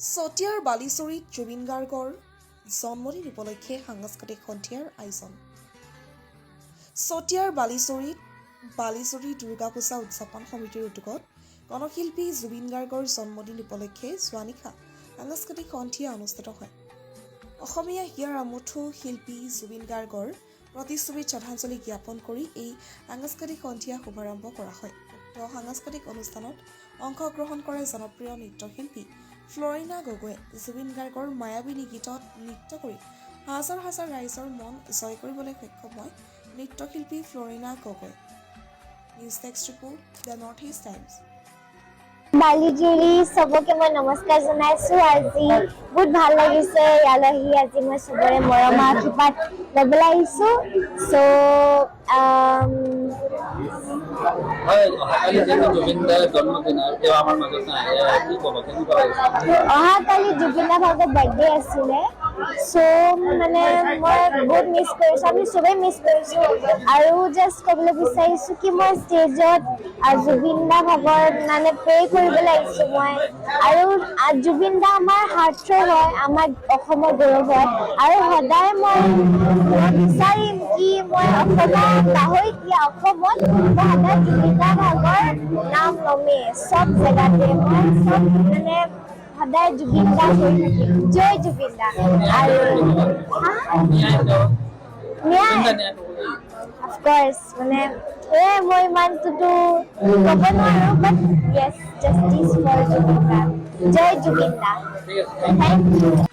চতিয়াৰ বালিচৰীত জুবিন গাৰ্গৰ জন্মদিন উপলক্ষে সাংস্কৃতিক সন্ধিয়াৰ আয়োজন। চতিয়াৰ বালিচৰী দুৰ্গা পূজা উদযাপন সমিতিৰ উদ্যোগত গণশিল্পী জুবিন গাৰ্গৰ জন্মদিন উপলক্ষে যোৱা নিশা সাংস্কৃতিক সন্ধিয়া অনুষ্ঠিত হয়। অসমীয়া হিয়াৰ আমঠু শিল্পী জুবিন গাৰ্গৰ প্ৰতিচ্ছবিত শ্ৰদ্ধাঞ্জলি জ্ঞাপন কৰি এই সাংস্কৃতিক সন্ধিয়া শুভাৰম্ভ কৰা হয়। উক্ত সাংস্কৃতিক অনুষ্ঠানত অংশগ্ৰহণ কৰে জনপ্ৰিয় নৃত্যশিল্পী ফ্লৰিনা গগৈয়ে। জুবিন গাৰ্গৰ মায়াবিনী গীতত নৃত্য কৰি হাজাৰ হাজাৰ ৰাইজৰ মন জয় কৰিবলৈ সক্ষম হয় নৃত্যশিল্পী Florina Gogoi. News desk report, the north east times. Balijuri চবকে মই নমস্কাৰ জনাইছো। আজি বহুত ভাল লাগিছে ইয়ালৈ আহি। আজি মই চবৰে মৰম আশীৰ্বাদ ল'বলৈ আহিছো। অহাকালি জুবিন দা ভাগৰ বাৰ্থডে আছিলে। মানে মই বহুত মিছ কৰিছো, আমি চবেই মিছ কৰিছো। আৰু জাষ্ট ক'বলৈ বিচাৰিছো কি মই ষ্টেজত জুবিন দা ভাগৰ মানে প্ৰে কৰিবলৈ আহিছো মই। আৰু জুবিন দা আমাৰ হাৰ্টৰ হয়, আমাৰ অসমৰ গৌৰৱ হয়। আৰু সদায় মই বিচাৰিম কি মই অসমত পাহৰি দিয়া অসমত মই সদায় জুবিন দা ভাগৰ নাম ল'মেই চব জেগাতে। মই চব মানে সদায় জুবিন দা হৈ থাকিম। জয় জুবিন দা। আৰু অফক'ৰ্চ মানে মই ইমানটোতো ক'ব নোৱাৰো, but yes, justice for Zubeen da. জয় জুবিন দা। Thank U.